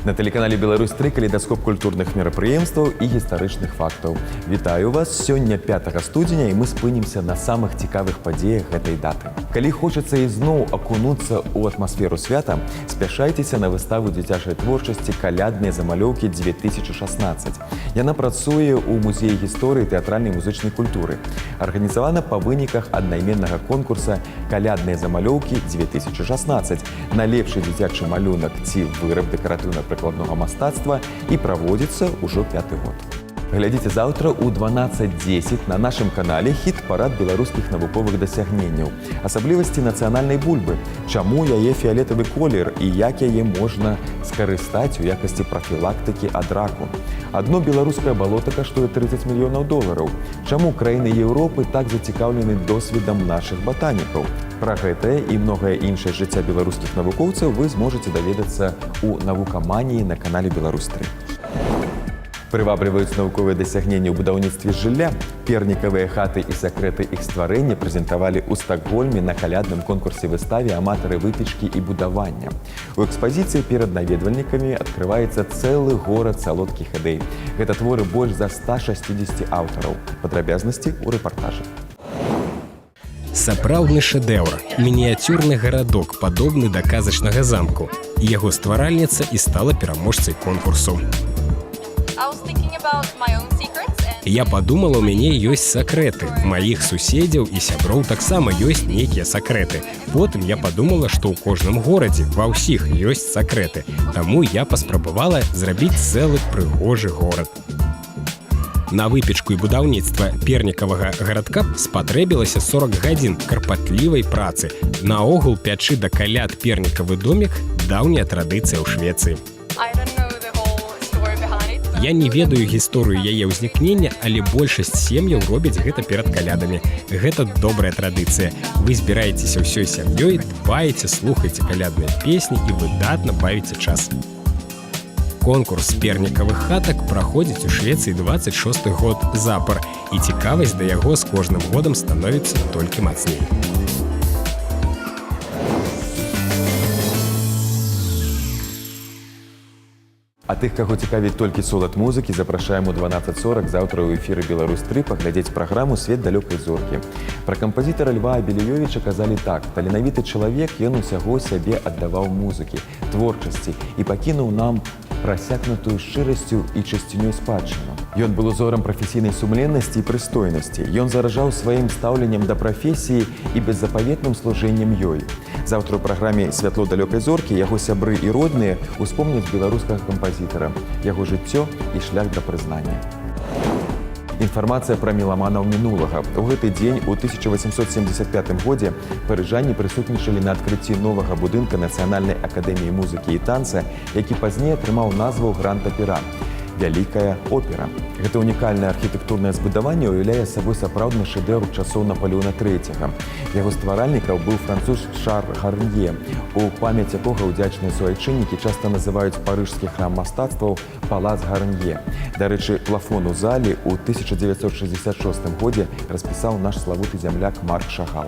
На тэлеканале «Беларусь-3» калейдаскоп культурных мерапрыемстваў і гістарычных фактаў. Вітаю вас! Сёння 5 студзеня і мы спынімся на самых цікавых падзеях гэтай даты. Калі хочацца ізноў акунуцца ў атмасферу свята, спяшайцеся на выставу дзіцячай творчасці «Калядныя замалёўкі 2016». Яна працуе ў музеі гісторыі тэатральнай і музычнай культуры. Арганізавана па выніках аднайменнага конкурса «Калядныя замалёўкі 2016» на лепшы дзіцячы малюнак ці выраб дэкаратыўна-прыкладнога мастацтва і праводзіцца ўжо 5-й год. Глядзіце заўтра ў 12:10 на нашым канале хіт-парад беларускіх навуковых дасягненняў. Асаблівасці нацыянальнай бульбы, чаму яе фіялетавы колер і як яе можна скарыстаць у якасці прафілактыкі ад раку. Адно беларускае балота каштуе $30 мільёнаў. Чаму краіны Еўропы так зацікаўлены досведам нашых батанікаў? Пра гэтае і многае іншае жыцця беларускіх навукоўцаў вы зможаце даведацца ў навукаманіі на канале «Беларусь-3». Прывабліваюць навуковыя дасягненні ў будаўніцтве жылля. Пернікавыя хаты і сакрэты іх стварэння прэзентавалі ў Стакгольме на калядным конкурсе выставе аматары выпечкі і будавання. У экспазіцыі перад наведвальнікамі адкрываецца цэлы горад салодкіх ідэй. Гэта творы больш за 160 аўтараў. Падрабязнасці ў рэпартажы. Сапраўдны шэдэўр, мініяцюрны гарадок, падобны да казачнага замку. Яго стваральніца і стала пераможцай конкурсу. Я падумала, у мяне ёсць сакрэты. Маіх суседзяў і сяброў таксама ёсць нейкія сакрэты. Потым я падумала, што ў кожным горадзе, ва ўсіх ёсць сакрэты. Таму я паспрабавала зрабіць цэлы прыгожы горад. На выпечку і будаўніцтва пернікавага гарадка спатрэбілася 40 гадзін карпатлівай працы. Наогул пячы да каляд пернікавы домік – даўняя традыцыя ў Швецыі. Я не ведаю гісторыю яе ўзнікнення, але большасць сем'яў робяць гэта перад калядамі. Гэта добрая традыцыя. Вы збіраецеся ўсёй сям'ёй, дбаеце, слухаеце калядныя песні і выдатна бавіце час. Конкурс пернікавых хатак праходзіць у Швецыі 26-й год запар, і цікавасць да яго з кожным годам становіцца толькі мацней. А тых, каго цікавіць толькі солад музыкі, запрашаем у 12:40 заўтра ў эфіры «Беларусь-3» паглядзець праграму «Свет далёкай зоркі». Пра кампазітара Льва Абеліёвіча казалі так: таленавіты чалавек, ён усяго сябе аддаваў музыкі, творчасці і пакінуў нам прасякнутую шчырасцю і чысцінёй спадчыну. Ён был узорам прафесійнай сумленнасці і прыстойнасці. Ён заражаў сваім стаўленнем да прафесіі і беззапаветным служэннем ёй. Заўтра ў праграме «Святло далёкай зоркі» яго сябры і родныя успомняць беларускага кампазітара, яго жыццё і шлях да прызнання. Інфармацыя пра меламанаў мінулага. У гэты дзень у 1875 годзе парыжане прысутнічалі на адкрыцці новага будынка Нацыянальнай акадэміі музыкі і танца, які пазней атрымаў назву Гранд-Опера – Вялікая опера. Гэта унікальнае архітэктурнае збудаванне ўяўляе сабой сапраўдны шэдэўр часоў Напалеона III. Яго стваральнікаў быў француз Шарль Гарнье, у памяць якога ўдзячныя суайчыннікі часта называюць парыжскі храм мастацтваў Палац Гарнье. Дарэчы, плафон у залі ў 1966 годзе распісаў наш славуты зямляк Марк Шагал.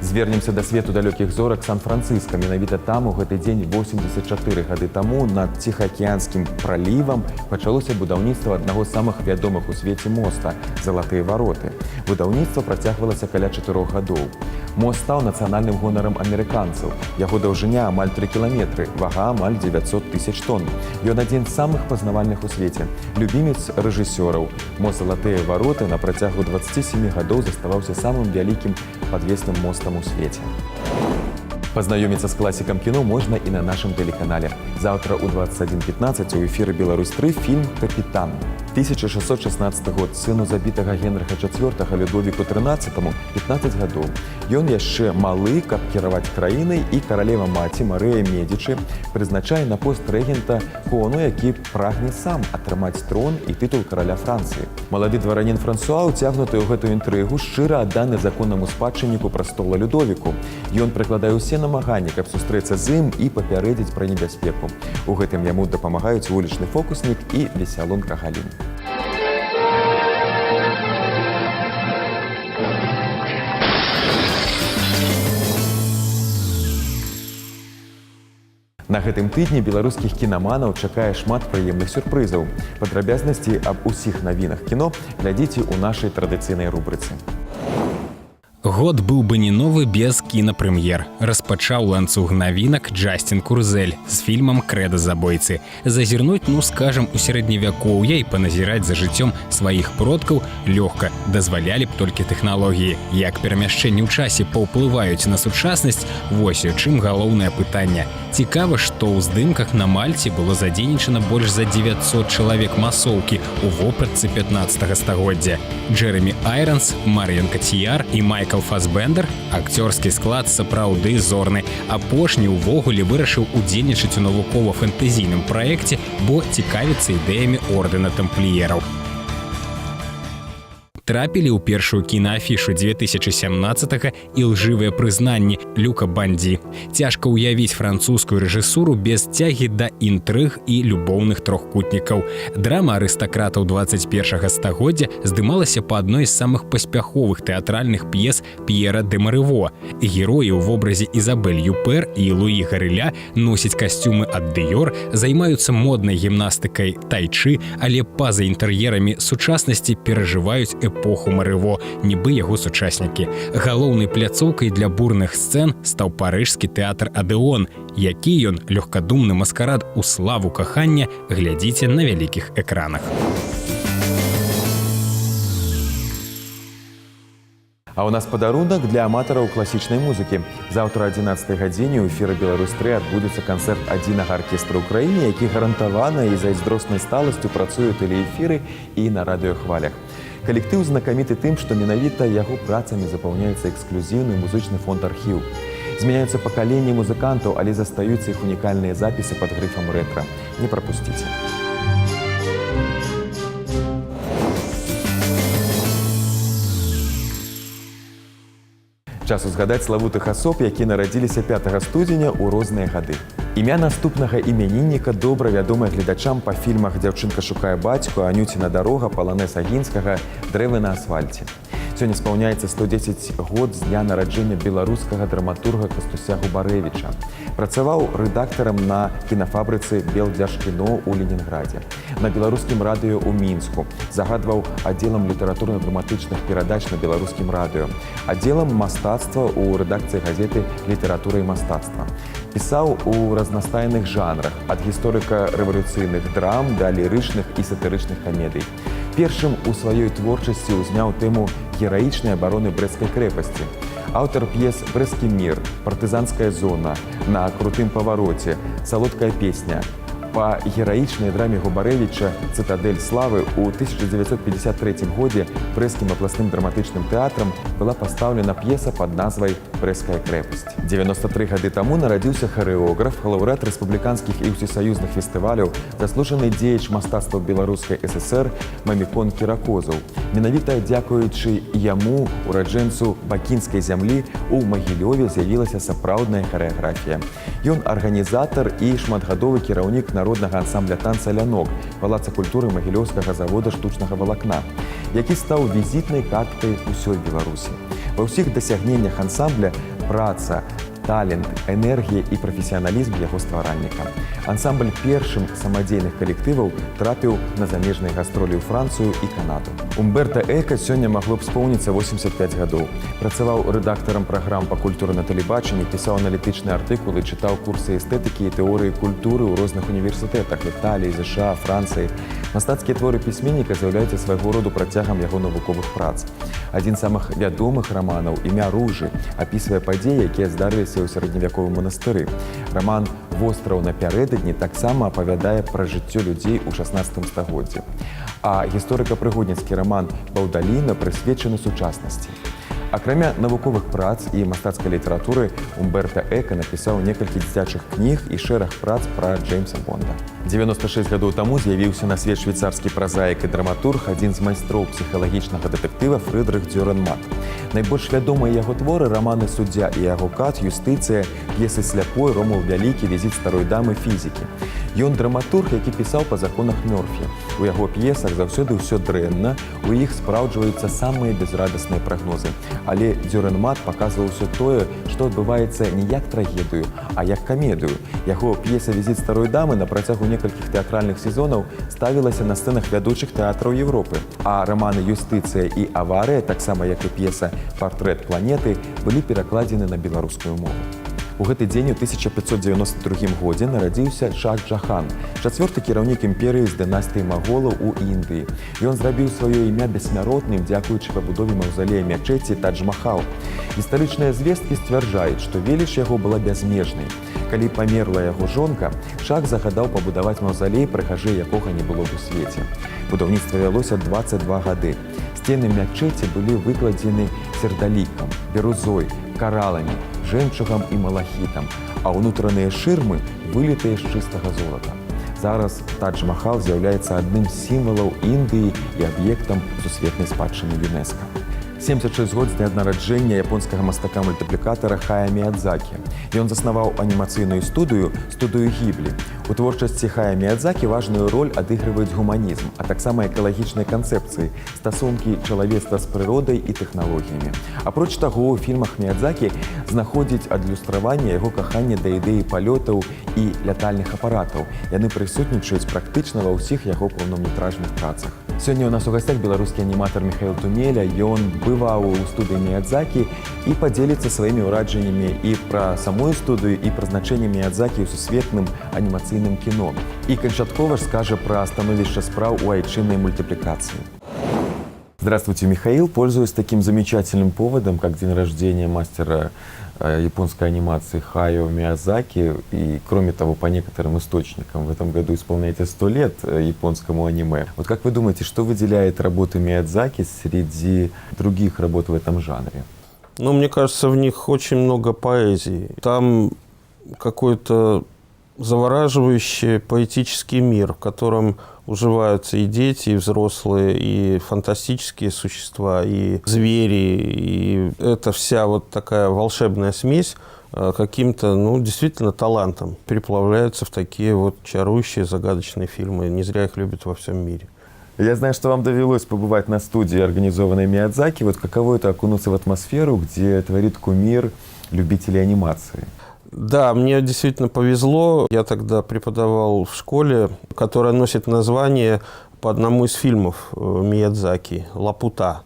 Звернемся да свету далёкіх зорак Сан-Францыска. Менавіта там у гэты дзень 84 гады таму над Ціхаакіянскім пралівам пачалося будаўніцтва аднаго з самых вядомых у свеце моста – Залатыя вароты. Будаўніцтва працягвалася каля 4 гадоў. Мост стаў нацыянальным гонарам амерыканцаў. Яго даўжыня амаль 3 кіламетры, вага амаль 900 тысяч тонн. Ён адзін з самых пазнавальных у свеце. Любімец рэжысёраў. Мост «Залатыя вароты» на працягу 27 гадоў заставаўся самым вялікім падвесным мостам у свеце. Пазнаёміцца з класікам кіно можна і на нашым тэлеканале. Заўтра ў 21:15 у эфіры «Беларусь-3» фільм «Капітан». 1616 год, сыну забітага Генрыха IV Людовіку XIII 15 гадоў. Ён яшчэ малы, каб кіраваць краінай, і каралева-маці Марыя Медзічы прызначае на пост рэгента кону, які прагне сам атрымаць трон і тытул караля Францыі. Малады дваранін Франсуа, уцягнуты ў гэтую інтрыгу, шчыра адданы законнаму спадчынніку прастола Людовіку. Ён прыкладае ўсе намаганні, каб сустрэцца з ім і папярэдзіць пра небяспеку. У гэтым яму дапамагаюць вулічны фокуснік і весялун Кагалін. На гэтым тыдні беларускіх кінаманаў чакае шмат прыемных сюрпрызаў. Падрабязнасці аб усіх навінах кіно глядзіце ў нашай традыцыйнай рубрыцы. Год быў бы не новы без кінапрэм'ер. Распачаў ланцуг навінак Джастин Курзель з фільмам «Крэда забойцы». Зазірнуць, скажам, у сярэдневякоўя і паназіраць за жыццём сваіх продкаў лёгка, дазвалялі б толькі тэхналогіі. Як перамяшчэнні ў часе паўплываюць на сучаснасць, вось у чым галоўнае пытанне. Цікава, што ў здымках на Мальце было задзейнічана больш за 900 чалавек масоўкі у вопратцы 15 стагоддзя. Джеремі Айронс, Марыян Кацьяр і Майкл Фасбендер, акцёрскі склад сапраўды зорны. Апошні ўвогуле вырашыў удзельнічаць у навукова-фэнтэзійным праекце, бо цікавіцца ідэямі ордэна тампліераў. Трапілі ў першую кінаафішу 2017 і лжывыя прызнанні Люка Бандзі. Цяжка ўявіць французскую рэжысуру без цягі да інтрыг і любоўных трохкутнікаў. Драма арыстакратаў 21 стагоддзя здымалася па адной з самых паспяховых тэатральных п'ес П'ера де Марыво. Героі ў вобразе Ізабель Юпер і Луі Гарыля носяць касцюмы ад Дыёр, займаюцца моднай гімнастыкай тайчы, але па-за інтэр'ерамі сучаснасці перажываюць эпоху Марыво, нібы яго сучаснікі. Галоўнай пляцоўкай для бурных сцэн стаў парыжскі тэатр Адэон. Які ён лёгкадумны маскарад у славу кахання, глядзіце на вялікіх экранах. А у нас падарунак для аматараў класічнай музыкі. Заўтра о 11 гадзіне ў эфіры «Беларусь-3» адбудзецца канцэрт адзінага аркестра ў краіне, які гарантавана і зайздроснай сталасцю працуе ў тэлеэфіры і на радыёхвалях. Калектыў знакаміты тым, што менавіта яго працамі запаўняецца эксклюзіўны музычны фонд-архіў. Змяняюцца пакаленні музыкантаў, але застаюцца іх унікальныя запісы пад грыфам рэтра. Не прапусціце. Час узгадаць славутых асоб, які нарадзіліся 5 студзеня ў розныя гады. Імя наступнага імянінніка добра вядомае гледачам па фільмах «Дзяўчынка шукае бацьку», «Анюціна дарога», «Паланэс Агінскага», «Дрэвы на асфальце». Сёння спаўняецца 110 год з дня нараджэння беларускага драматурга Кастуся Губарэвіча. Працаваў рэдактарам на кінафабрыцы «Белдзяжкіно» ў Ленінградзе, на беларускім радыё ў Мінску, загадваў аддзелам літаратурна-драматычных перадач на беларускім радыё, аддзелам мастацтва ў рэдакцыі газеты «Літаратура і мастацтва». Пісаў у разнастайных жанрах, ад гісторыка-рэвалюцыйных драм да лірычных і сатырычных камедый. Першым у сваёй творчасці ўзняў тэму гераічнай абароны Брэсцкай крэпасці. Аўтар п'ес «Брэсцкі мір», «Партызанская зона», «На крутым павароце», «Салодкая песня». Па гераічнай драме Губарэвіча «Цытадэль славы» ў 1953 годзе Брэсцкім абласным драматычным тэатрам была пастаўлена п'еса пад назвай «Брэсцкая крэпасць». 93 гады таму нарадзіўся харэограф, лаўрэат рэспубліканскіх і ўсесаюзных фестываляў, заслужаны дзеяч мастацтва Беларускай ССР Мамікон Кіракозаў. Менавіта дзякуючы яму, ураджэнцу бакінскай зямлі, у Магілёве з'явілася сапраўдная харэаграфія. Ён арганізатар і шматгадовы кіраўнік народнага ансамбля танца «Лянок» Палаца культуры Магілёўскага завода штучнага валакна, які стаў візітнай карткай усёй Беларусі. Ва ўсіх дасягненнях ансамбля праца, талент, энергія і прафесіяналізм яго стваральніка. Ансамбль першым самадзейных калектываў трапіў на замежныя гастролі ў Францыю і Канаду. Умберта Эка сёння магло б споўніцца 85 гадоў. Працаваў рэдактарам праграм па культуры на тэлебачанні, пісаў аналітычныя артыкулы, чытаў курсы эстэтыкі і тэорыі культуры ў розных універсітэтах Італіі, ЗША, Францыі. Мастацкія творы пісьменніка з'яўляюцца свайго роду працягам яго навуковых прац. Адзін з самых вядомых раманаў «Імя Ружы» апісвае падзеі, якія здарыліся ў сярэдневяковым манастыры. Раман «Востраў напярэдадні» таксама апавядае пра жыццё людзей у 16 стагоддзі. А гісторыка-прыгодніцкі раман «Баўдаліна» прысвечаны сучаснасці. Акрамя навуковых прац і мастацкай літаратуры, Умберта Эка напісаў некалькі дзіцячых кніг і шэраг прац пра Джеймса Бонда. 96 гадоў таму з'явіўся на свет швейцарскі празаік і драматург, адзін з майстроў псіхалагічнага дэтэктыва Фрыдрых Дзёрэнмат. Найбольш вядомыя яго творы раманы «Суддзя і яго кат», «Юстыцыя», п'есы «Сляпой», «Ромул Вялікі», «Візіт старой дамы», «Фізікі». Ён драматург, які пісаў па законах Мёрфі. У яго п'есах заўсёды ўсё дрэнна, у іх спраўджваюцца самыя безрадасныя прагнозы. Але Дюренмат паказваў усё тое, што адбываецца не як трагедыю, а як камедыю. Яго п'еса «Візіт старой дамы» на працягу некалькіх тэатральных сезонаў ставілася на сцэнах вядучых тэатраў Еўропы. А раманы «Юстыцыя» і «Аварыя», таксама як і п'еса «Партрэт планеты», былі перакладзены на беларускую мову. У гэты дзень у 1592 годзе нарадзіўся Шах Джахан, чацвёрты кіраўнік імперыі з дынастыі маголаў у Індыі. Ён зрабіў сваё імя бессмяротным, дзякуючы пабудове маўзалея мячэці Тадж-Махал. Гістарычныя звесткі сцвярджаюць, што веліч яго была бязмежнай. Калі памерла яго жонка, Шах загадаў пабудаваць маўзалей, прыгажэй якога не было б у свеце. Будаўніцтва вялося 22 гады. Сцены мячэці былі выкладзены сердалікам, бірузой, караламі, жэмчугам і малахітам, а ўнутраныя шырмы вылітыя з чыстага золата. Зараз Тадж-Махал з'яўляецца адным з сімвалаў Індыі і аб'ектам сусветнай спадчыны ЮНЕСКО. 76 год з дня нараджэння японскага мастака-мультыплікатара Хаяо Міядзакі. Ён заснаваў анімацыйную студыю Гіблі. У творчасці Хаяо Міядзакі важную роль адыгрываюць гуманізм, а таксама экалагічнай канцэпцыі, стасункі чалавецтва з прыродай і тэхналогіямі. Апроч таго, у фільмах Міядзакі знаходзіць адлюстраванне яго кахання да ідэі палётаў і лятальных апаратаў. Яны прысутнічаюць практычна ва ўсіх яго паўнометражных працах. Сёння ў нас у гасцях беларускі аніматар Міхаіл Тумеля. Ён бываў у студыі Міядзакі і падзеліцца сваімі ўражаннямі і пра самую студыю, і пра значэнне Міядзакі ў сусветным анімацыйным кіно. І канчаткова ж скажа пра становішча спраў у айчыннай мультипликации. Здравствуйте, Михаил. Пользуясь таким замечательным поводом, как день рождения мастера японской анимации Хаяо Миядзаки, и, кроме того, по некоторым источникам, в этом году исполняете 100 лет японскому аниме. Вот как вы думаете, что выделяет работы Миядзаки среди других работ в этом жанре? Ну, мне кажется, в них очень много поэзии. Там какой-то завораживающий поэтический мир, в котором уживаются и дети, и взрослые, и фантастические существа, и звери. И это вся вот такая волшебная смесь каким-то, ну, действительно талантом переплавляется в такие вот чарующие, загадочные фильмы. Не зря их любят во всем мире. Я знаю, что вам довелось побывать на студии, организованной Миядзаки. Вот каково это окунуться в атмосферу, где творит кумир любителей анимации? Да, мне действительно повезло. Я тогда преподавал в школе, которая носит название по одному из фильмов Миядзаки «Лапута».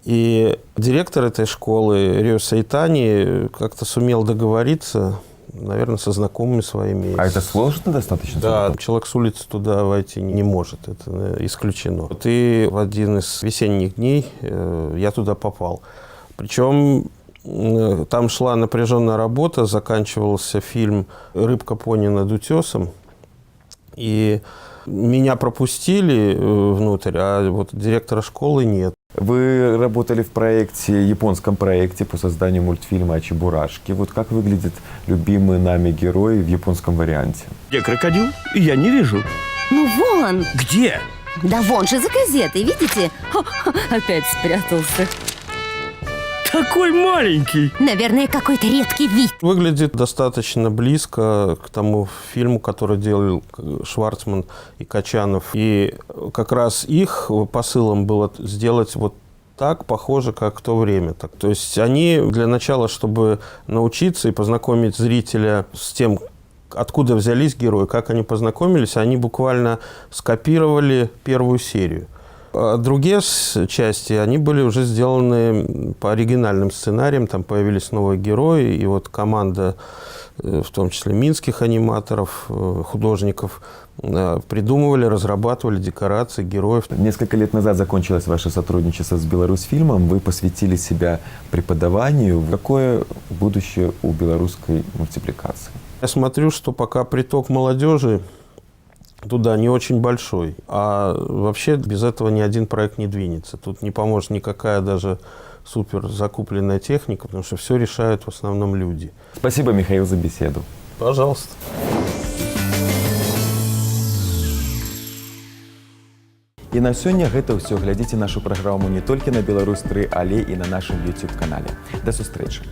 И директор этой школы Рё Сайтани как-то сумел договориться, наверное, со знакомыми своими. А это сложно достаточно? Да, человек с улицы туда войти не может, это исключено. И в один из весенних дней я туда попал. Причем там шла напряженная работа, заканчивался фильм «Рыбка пони над утесом», и меня пропустили внутрь, а вот директора школы нет. Вы работали в проекте, японском проекте по созданию мультфильма о Чебурашке. Вот как выглядит любимый нами герой в японском варианте? Где крокодил? Я не вижу. Ну вон! Где? Да вон же за газетой, видите? Опять спрятался. Такой маленький. Наверное, какой-то редкий вид. Выглядит достаточно близко к тому фильму, который делал Шварцман и Качанов. И как раз их посылом было сделать вот так, похоже, как в то время. То есть они для начала, чтобы научиться и познакомить зрителя с тем, откуда взялись герои, как они познакомились, они буквально скопировали первую серию. А другие части, они были уже сделаны по оригинальным сценариям, там появились новые герои, и вот команда, в том числе минских аниматоров, художников, придумывали, разрабатывали декорации, героев. Несколько лет назад закончилось ваше сотрудничество с Беларусьфильмом, вы посвятили себя преподаванию. Какое будущее у белорусской мультипликации? Я смотрю, что пока приток молодежи туда не очень большой. А вообще без этого ни один проект не двинется. Тут не поможет никакая даже супер закупленная техника, потому что все решают в основном люди. Спасибо, Михаил, за беседу. Пожалуйста. І на сёння гэта ўсё. Глядзіце нашу праграму не толькі на Беларусь 3, але і на нашым YouTube-канале. Да сустрэчы!